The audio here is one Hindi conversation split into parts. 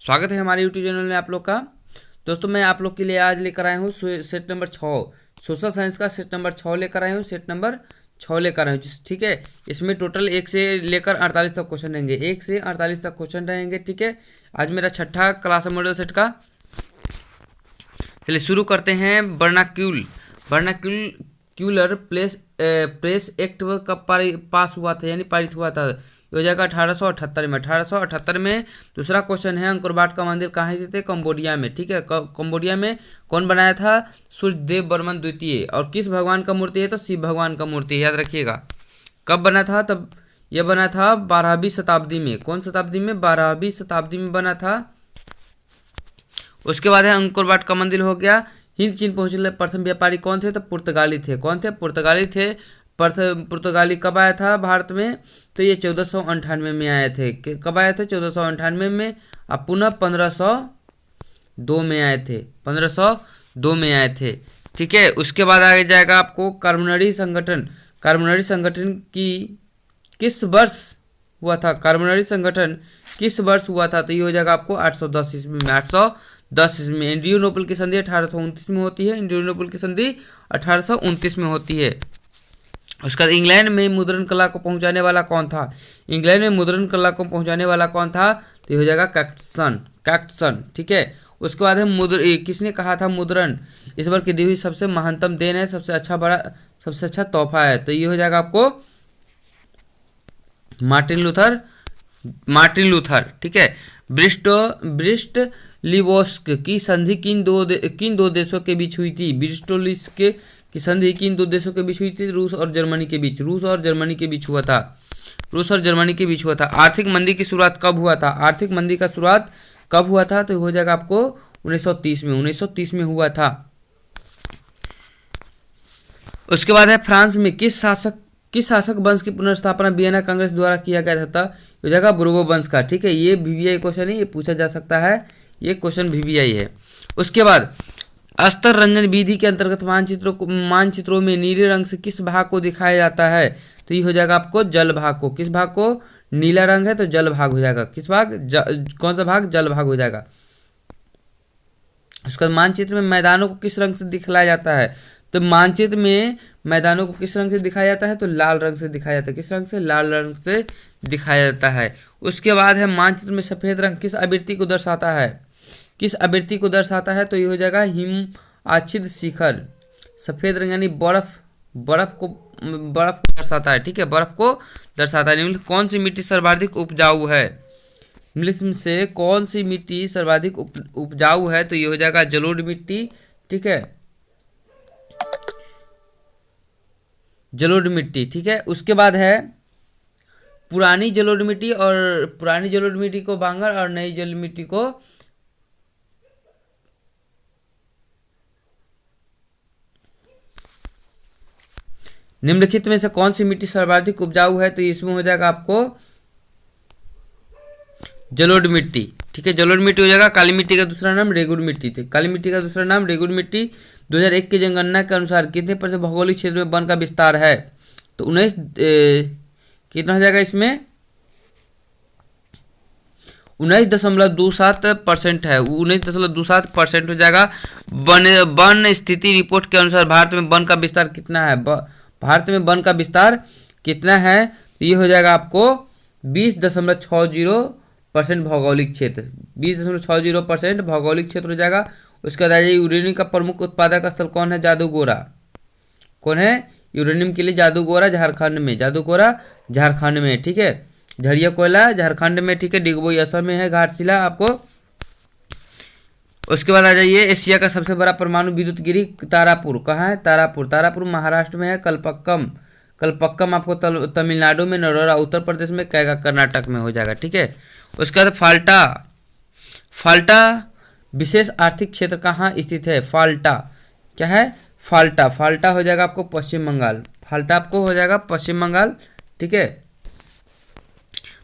स्वागत है हमारे यूट्यूब चैनल में आप लोग का। दोस्तों मैं आप लोग के लिए आज लेकर आया हूँ सेट नंबर 6 सोशल साइंस का सेट नंबर 6 लेकर आया हूँ। सेट नंबर 6 लेकर आया हूँ, ठीक है। इसमें टोटल 1 से लेकर 48 तक क्वेश्चन रहेंगे, 1 से 48 तक क्वेश्चन रहेंगे, ठीक है। आज मेरा छठा क्लास है मॉडल सेट का। चलिए शुरू करते हैं। वर्नाक्यूलर प्रेस एक्ट कब पास हुआ था, यानी पारित हुआ था। ये हो जाएगा 1878 में। 1878 में। दूसरा क्वेश्चन है अंकोर वाट का मंदिर कहाँ स्थित है, कंबोडिया में, ठीक है। कंबोडिया में कौन बनाया था, सूर्यदेव बर्मन द्वितीय। और किस भगवान का मूर्ति है, तो शिव भगवान का मूर्ति है, याद रखिएगा। कब बना था, तब यह बना था 12वीं शताब्दी में। कौन शताब्दी में, 12वीं शताब्दी में बना था। उसके बाद है अंकोर वाट का मंदिर हो गया। हिंद चीन पहुंचने प्रथम व्यापारी कौन थे, तो पुर्तगाली थे। कौन थे, पुर्तगाली थे। पुर्तगाली कब आया था भारत में, तो ये 1498 में आए थे। कब आए थे, 1498 में। अब पुनः 1502 में आए थे, 1502 में आए थे, ठीक है। उसके बाद आगे जाएगा आपको कार्बोनरी संगठन की किस वर्ष हुआ था, कार्बोनरी संगठन किस वर्ष हुआ था, तो ये हो जाएगा आपको 810 ईस्वी में। 810 ईस्वी में। एंड्रियोनोपल की संधि 1829 में होती है। एंड्रियोनोपल की संधि 1829 में होती है। उसके बाद इंग्लैंड में मुद्रण कला को पहुंचाने वाला कौन था, इंग्लैंड में मुद्रण कला को पहुंचाने वाला कौन था, तो ये हो जाएगा कैक्टसन, ठीक है। उसके बाद है किसने कहा था मुद्रण ईश्वर की दी हुई सबसे महानतम देन है, सबसे अच्छा तोहफा है, तो ये हो जाएगा आपको मार्टिन लूथर, ठीक है। ब्रिस्ट लिवोस्क की संधि किन दो देशों के बीच हुई थी, ब्रिस्टोलिस्क की संधि किन दो देशों के बीच हुई थी, रूस और जर्मनी के बीच हुआ था। आर्थिक मंदी की शुरुआत कब हुआ था, तो हो जाएगा आपको 1930 में हुआ था। उसके बाद है फ्रांस में किस शासक वंश की पुनर्स्थापना वियना कांग्रेस द्वारा किया गया था, हो जाएगा बुर्बो वंश का, ठीक है। ये VVI क्वेश्चन है, ये पूछा जा सकता है, ये क्वेश्चन VVI है। उसके बाद अस्तर रंजन विधि के अंतर्गत मानचित्रों में नीले रंग से किस भाग को दिखाया जाता है, तो ये हो जाएगा आपको जल भाग को। किस भाग को, नीला रंग है तो जल भाग हो जाएगा। किस भाग, कौन सा भाग, जल भाग हो जाएगा। उसके बाद मानचित्र में मैदानों को किस रंग से दिखलाया जाता है, तो मानचित्र में मैदानों को किस रंग से दिखाया जाता है, तो लाल रंग से दिखाया जाता है। किस रंग से, लाल रंग से दिखाया जाता है। उसके बाद है मानचित्र में सफेद रंग किस आवृत्ति को दर्शाता है, तो ये हो जाएगा हिम आच्छादित शिखर। सफेद रंग यानी बर्फ को दर्शाता है, ठीक है, बर्फ को दर्शाता है। निम्नलिखित कौन सी मिट्टी सर्वाधिक उपजाऊ है, निम्नलिखित से कौन सी मिट्टी सर्वाधिक उपजाऊ है, तो ये हो जाएगा जलोढ़ मिट्टी, ठीक है, जलोढ़ मिट्टी, ठीक है। उसके बाद है पुरानी जलोढ़ मिट्टी को बांगर और नई जलोढ़ मिट्टी को निम्नलिखित में से कौन सी मिट्टी सर्वाधिक उपजाऊ है, तो इसमें हो जाएगा आपको जलोढ़ मिट्टी, ठीक है। जलोढ़ मिट्टी हो जाएगा। काली मिट्टी का दूसरा नाम रेगुर मिट्टी थी। काली मिट्टी का दूसरा नाम रेगुर मिट्टी। 2001 की जनगणना के अनुसार कितने प्रतिशत भौगोलिक क्षेत्र में वन का विस्तार है, तो 19 कितना हो जाएगा इसमें, 19.27% है, 19.27% हो जाएगा। वन स्थिति रिपोर्ट के अनुसार भारत में वन का विस्तार कितना है, भारत में वन का विस्तार कितना है, तो ये हो जाएगा आपको 20.60% भौगोलिक क्षेत्र, 20.60% भौगोलिक क्षेत्र हो जाएगा। उसके बाद यूरेनियम का प्रमुख उत्पादक स्थल कौन है, जादूगोरा। कौन है, यूरेनियम के लिए जादूगोरा झारखंड में, ठीक है। झरिया कोयला झारखंड में, ठीक है। डिगबोई असम में है। घाटशिला आपको। उसके बाद आ जाइए एशिया का सबसे बड़ा परमाणु विद्युत गिरी तारापुर कहाँ है, तारापुर महाराष्ट्र में है। कलपक्कम आपको तमिलनाडु में, नरोरा उत्तर प्रदेश में, कैगा कर्नाटक में हो जाएगा, ठीक है। उसके बाद फाल्टा विशेष आर्थिक क्षेत्र कहाँ स्थित है, फाल्टा क्या है, फाल्टा हो जाएगा आपको पश्चिम बंगाल, पश्चिम बंगाल, ठीक है।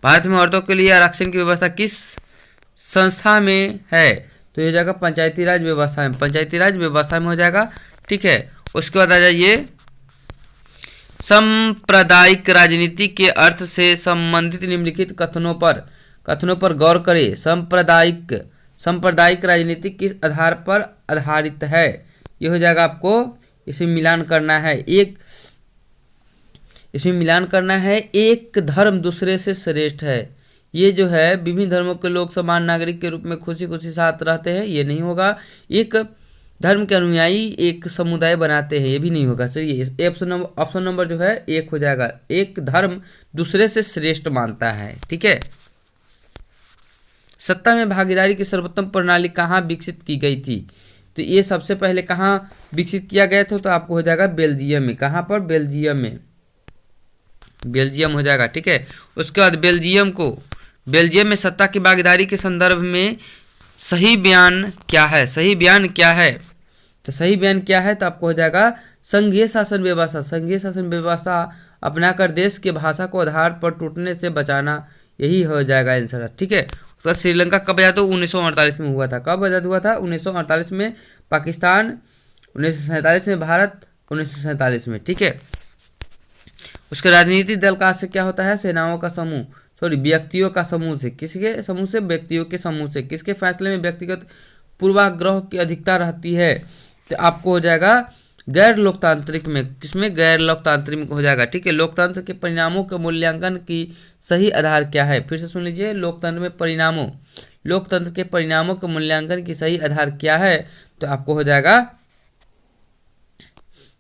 भारत में औरतों के लिए आरक्षण की व्यवस्था किस संस्था में है, तो ये हो जाएगा पंचायती राज व्यवस्था में हो जाएगा, ठीक है। उसके बाद आ जाइए सांप्रदायिक राजनीति के अर्थ से संबंधित निम्नलिखित कथनों पर कथनों पर गौर करें। सांप्रदायिक राजनीति किस आधार पर आधारित है? ये हो जाएगा आपको, इसमें मिलान करना है। एक धर्म दूसरे से श्रेष्ठ है। ये जो है विभिन्न धर्मों के लोग समान नागरिक के रूप में खुशी खुशी साथ रहते हैं, ये नहीं होगा। एक धर्म के अनुयायी एक समुदाय बनाते हैं, ये भी नहीं होगा। चलिए ऑप्शन नंबर जो है एक हो जाएगा। एक धर्म दूसरे से श्रेष्ठ मानता है, ठीक है। सत्ता में भागीदारी की सर्वोत्तम प्रणाली कहाँ विकसित की गई थी? तो ये सबसे पहले कहाँ विकसित किया गया था? तो आपको हो जाएगा बेल्जियम में। कहाँ पर? बेल्जियम में। बेल्जियम हो जाएगा, ठीक है। उसके बाद बेल्जियम में सत्ता की भागीदारी के संदर्भ में सही बयान क्या है? सही बयान क्या है? तो सही बयान क्या है? तो आपको हो जाएगा संघीय शासन व्यवस्था। संघीय शासन व्यवस्था अपनाकर देश की भाषा को आधार पर टूटने से बचाना, यही हो जाएगा आंसर, ठीक है। उसका श्रीलंका कब आजाद हुआ? 1948 में हुआ था। कब आजाद हुआ था? 1948 में। पाकिस्तान 1947 में। भारत 1947 में, ठीक है। उसके राजनीतिक दल का से क्या होता है? सेनाओं का समूह, व्यक्तियों का समूह से। किसके समूह से? व्यक्तियों के समूह से। किसके फैसले में व्यक्तिगत पूर्वाग्रह की अधिकता रहती है? तो आपको हो जाएगा गैर लोकतांत्रिक में। किसमें? गैर लोकतांत्रिक में हो जाएगा, ठीक है। लोकतंत्र के परिणामों के मूल्यांकन की सही आधार क्या है? फिर से सुन लीजिए, लोकतंत्र के परिणामों के मूल्यांकन की सही आधार क्या है? तो आपको हो जाएगा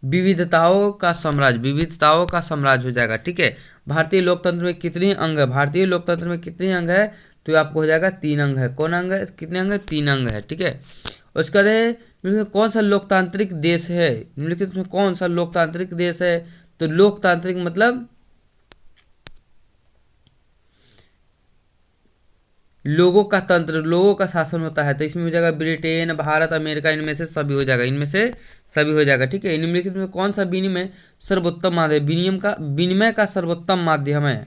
विविधताओं का साम्राज्य हो जाएगा, ठीक है। भारतीय लोकतंत्र में कितने अंग है? भारतीय लोकतंत्र में कितने अंग है? तो आपको हो जाएगा 3 अंग है। कौन अंग है? कितने अंग है? 3 अंग है, ठीक है। उसके बाद कौन सा लोकतांत्रिक देश है? निम्नलिखित में कौन सा लोकतांत्रिक देश है? तो लोकतांत्रिक मतलब लोगों का तंत्र, लोगों का शासन होता है। तो इसमें हो जाएगा ब्रिटेन, भारत, अमेरिका, इनमें से सभी हो जाएगा, ठीक है। निम्नलिखित में कौन सा विनिमय सर्वोत्तम माध्यम? विनिमय का सर्वोत्तम माध्यम है।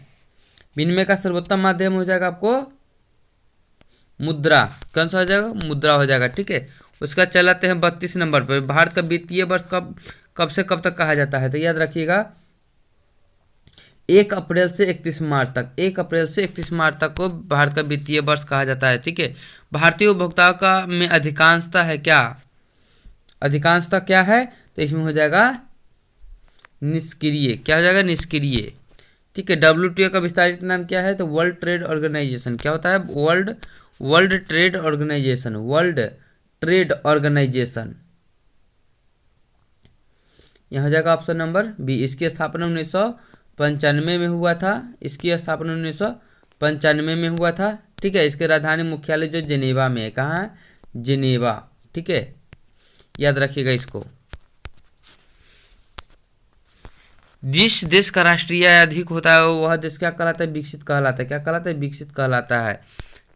विनिमय का सर्वोत्तम माध्यम हो जाएगा आपको मुद्रा। कौन सा हो जाएगा? मुद्रा हो जाएगा, ठीक है। उसका चलाते हैं 32 नंबर पर। भारत का वित्तीय वर्ष कब से कब तक कहा जाता है? तो याद रखिएगा 1 अप्रैल से 31 मार्च तक। 1 अप्रैल से 31 मार्च तक को भारत का वित्तीय वर्ष कहा जाता है, ठीक है। भारतीय उपभोक्ताओं का में अधिकांशता है क्या? अधिकांशता क्या है? तो इसमें हो जाएगा निष्क्रिय। क्या हो जाएगा? निष्क्रिय, ठीक है। WTO का विस्तारित नाम क्या है? तो वर्ल्ड ट्रेड ऑर्गेनाइजेशन। क्या होता है? World trade organisation. यह हो जाएगा ऑप्शन नंबर बी। इसकी स्थापना 1995 में हुआ था। 1995 में हुआ था, ठीक है। इसके राजधानी मुख्यालय जो जेनेवा में है। कहाँ है? जेनेवा, ठीक है। याद रखिएगा इसको। जिस देश का राष्ट्रीय आय अधिक होता है वह देश क्या कहलाता है? विकसित कहलाता है। क्या कहलाता है? विकसित कहलाता है,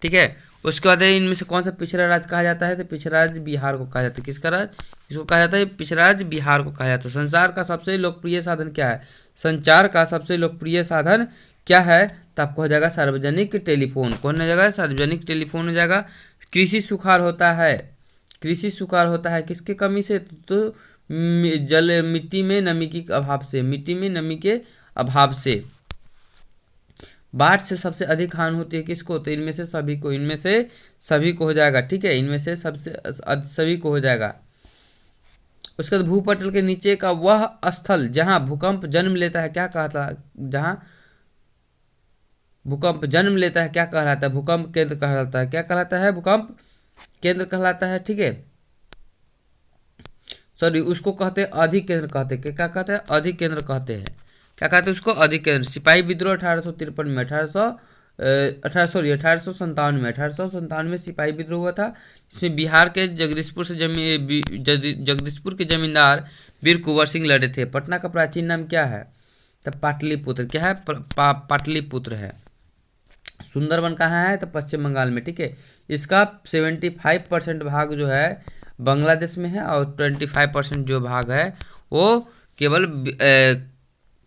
ठीक है। उसके बाद इनमें से कौन सा पिछड़ा राज्य कहा जाता है? तो पिछड़ा राज्य बिहार को कहा जाता है। किसका राज्य? इसको कहा जाता है पिछड़ा राज्य बिहार को कहा जाता है। संचार का सबसे लोकप्रिय साधन क्या है? संचार का सबसे लोकप्रिय साधन क्या है? तो आपको हो जाएगा सार्वजनिक टेलीफोन। कौन हो जाएगा? सार्वजनिक टेलीफोन हो जाएगा। कृषि सुखाड़ होता है किसकी कमी से? तो मिट्टी में नमी के अभाव से। बाढ़ से सबसे अधिक हानि होती है किसको? तो इनमें से सभी को हो जाएगा, ठीक है। इनमें से सभी को हो जाएगा। उसके बाद भूपटल के नीचे का वह स्थल जहां भूकंप जन्म लेता है क्या कहता है? जहां भूकंप जन्म लेता है क्या कहलाता है? भूकंप केंद्र कहलाता है। क्या कहलाता है? भूकंप केंद्र कहलाता है, ठीक है। उसको कहते हैं अधिक केंद्र कहते हैं। क्या कहते हैं? अधिक केंद्र कहते हैं। क्या कहते हैं उसको? अधिक केंद्र। सिपाही विद्रोह 1853 में 1897 में सिपाही विद्रोह हुआ था। इसमें बिहार के जगदीशपुर के जमींदार वीर कुंवर सिंह लड़े थे। पटना का प्राचीन नाम क्या है? तो पाटलिपुत्र। क्या है? पाटलिपुत्र है। सुंदरवन कहाँ है? तो पश्चिम बंगाल में, ठीक है। इसका 75% भाग जो है बांग्लादेश में है और 25% जो भाग है वो केवल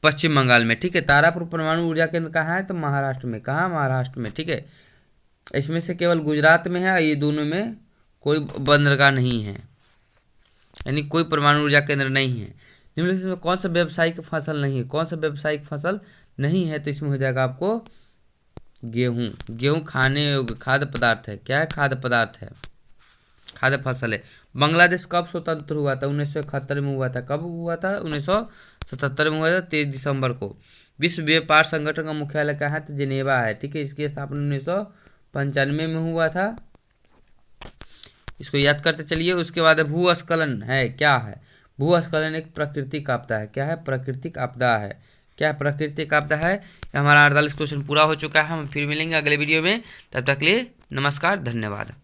पश्चिम बंगाल में, ठीक है। तारापुर परमाणु ऊर्जा केंद्र कहाँ है? तो महाराष्ट्र में। कहाँ? महाराष्ट्र में, ठीक है। इसमें से केवल गुजरात में है, ये दोनों में कोई बंदरगाह नहीं है, यानी कोई परमाणु ऊर्जा केंद्र नहीं है। निम्नलिखित में कौन सा व्यावसायिक फसल नहीं है? तो इसमें हो जाएगा आपको गेहूँ। गेहूँ खाने योग्य खाद्य पदार्थ है। क्या है? खाद्य पदार्थ है, खाद्य फसल है। बांग्लादेश कब स्वतंत्र हुआ था? 1971 में हुआ था। कब हुआ था? 1977 में हुआ था, 23 दिसंबर को। विश्व व्यापार संगठन का मुख्यालय कहाँ है? तो जिनेवा है। ठीक है, इसकी स्थापना 1995 में हुआ था। इसको याद करते चलिए। उसके बाद भूस्खलन है। क्या है? भूस्खलन एक प्राकृतिक आपदा है। क्या है? प्राकृतिक आपदा है। क्या प्राकृतिक आपदा है? हमारा 48 क्वेश्चन पूरा हो चुका है। हम फिर मिलेंगे अगले वीडियो में। तब तक के लिए नमस्कार, धन्यवाद।